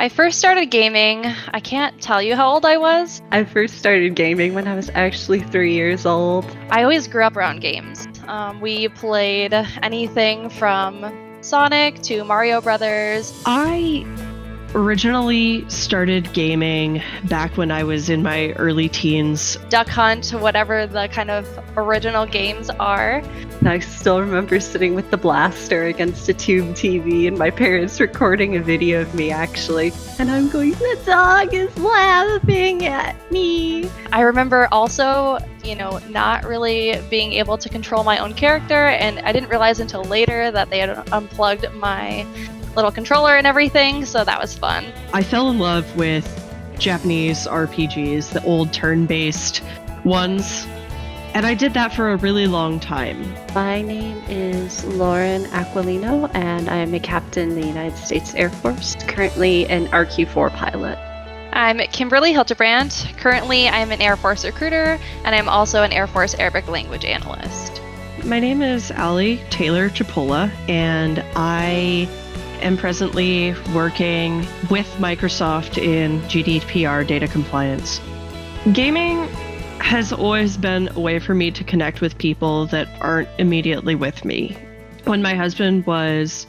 I first started gaming. I can't tell you how old I was. I first started gaming when I was actually 3 years old. I always grew up around games. We played anything from Sonic to Mario Brothers. I originally started gaming back when I was in my early teens. Duck Hunt, whatever the kind of original games are. I still remember sitting with the blaster against a tube TV and my parents recording a video of me actually. And I'm going, the dog is laughing at me. I remember also, not really being able to control my own character, and I didn't realize until later that they had unplugged my little controller and everything, so that was fun. I fell in love with Japanese RPGs, the old turn-based ones, and I did that for a really long time. My name is Lauren Aquilino, and I am a captain in the United States Air Force, currently an RQ-4 pilot. I'm Kimberly Hildebrand. Currently, I'm an Air Force recruiter, and I'm also an Air Force Arabic language analyst. My name is Allie Taylor Chipola, and I am presently working with Microsoft in GDPR data compliance. Gaming has always been a way for me to connect with people that aren't immediately with me. When my husband was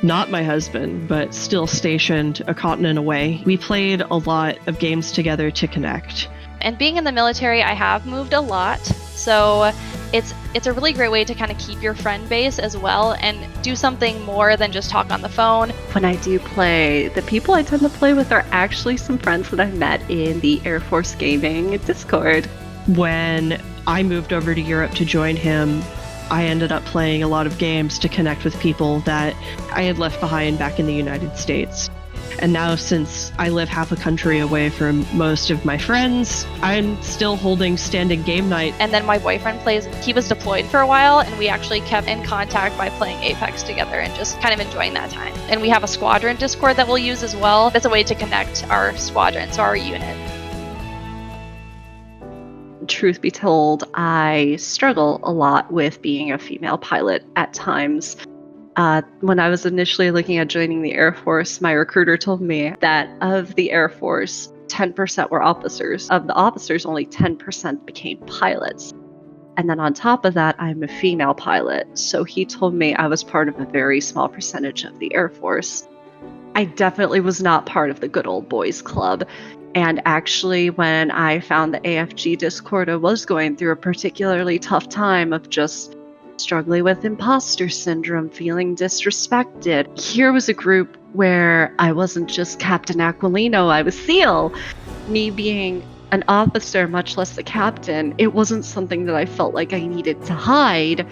not my husband, but still stationed a continent away, we played a lot of games together to connect. And being in the military, I have moved a lot, so it's a really great way to kind of keep your friend base as well and do something more than just talk on the phone. When I do play, the people I tend to play with are actually some friends that I met in the Air Force Gaming Discord. When I moved over to Europe to join him, I ended up playing a lot of games to connect with people that I had left behind back in the United States. And now, since I live half a country away from most of my friends, I'm still holding standing game night. And then my boyfriend he was deployed for a while, and we actually kept in contact by playing Apex together and just kind of enjoying that time. And we have a squadron Discord that we'll use as well. That's a way to connect our squadron, so our unit. Truth be told, I struggle a lot with being a female pilot at times. When I was initially looking at joining the Air Force, my recruiter told me that of the Air Force, 10% were officers. Of the officers, only 10% became pilots. And then on top of that, I'm a female pilot. So he told me I was part of a very small percentage of the Air Force. I definitely was not part of the good old boys club. And actually, when I found the AFG Discord, I was going through a particularly tough time of just struggling with imposter syndrome, feeling disrespected. Here was a group where I wasn't just Captain Aquilino, I was SEAL. Me being an officer, much less the captain, it wasn't something that I felt like I needed to hide.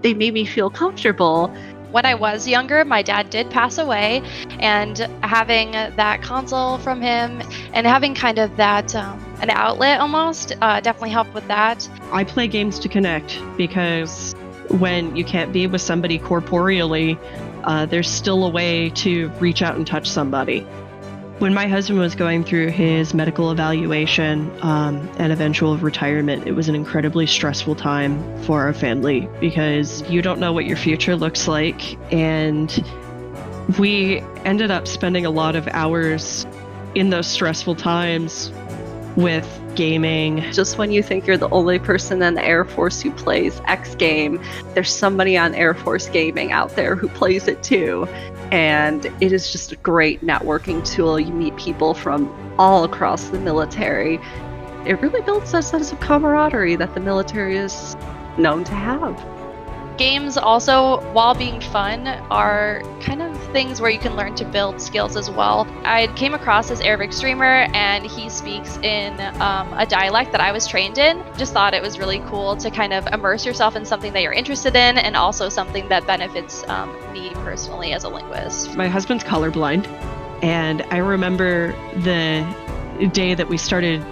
They made me feel comfortable. When I was younger, my dad did pass away, and having that console from him and having kind of that an outlet almost definitely helped with that. I play games to connect because when you can't be with somebody corporeally, there's still a way to reach out and touch somebody. When my husband was going through his medical evaluation and eventual retirement, it was an incredibly stressful time for our family because you don't know what your future looks like. And we ended up spending a lot of hours in those stressful times with gaming. Just when you think you're the only person in the Air Force who plays X game, there's somebody on Air Force Gaming out there who plays it too. And it is just a great networking tool. You meet people from all across the military. It really builds that sense of camaraderie that the military is known to have. Games also, while being fun, are kind of things where you can learn to build skills as well. I came across this Arabic streamer, and he speaks in a dialect that I was trained in. Just thought it was really cool to kind of immerse yourself in something that you're interested in, and also something that benefits me personally as a linguist. My husband's colorblind, and I remember the day that we started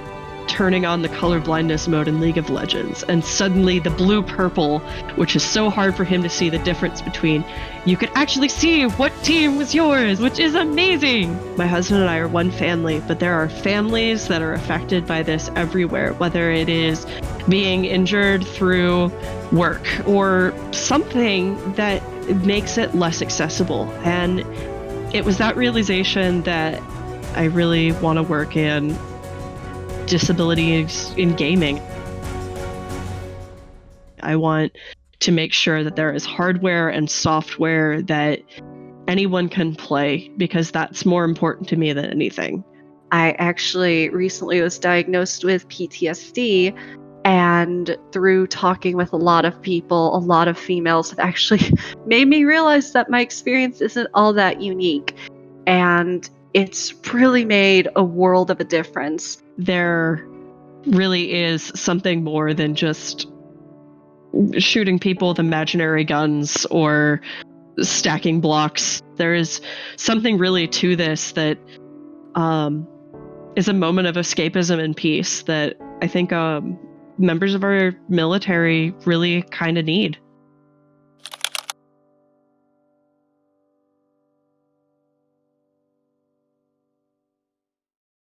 turning on the color blindness mode in League of Legends, and suddenly the blue-purple, which is so hard for him to see the difference between, you could actually see what team was yours, which is amazing! My husband and I are one family, but there are families that are affected by this everywhere, whether it is being injured through work or something that makes it less accessible. And it was that realization that I really want to work in disabilities in gaming. I want to make sure that there is hardware and software that anyone can play, because that's more important to me than anything. I actually recently was diagnosed with PTSD, and through talking with a lot of people, a lot of females have actually made me realize that my experience isn't all that unique. And it's really made a world of a difference. There really is something more than just shooting people with imaginary guns or stacking blocks. There is something really to this that is a moment of escapism and peace that I think members of our military really kind of need.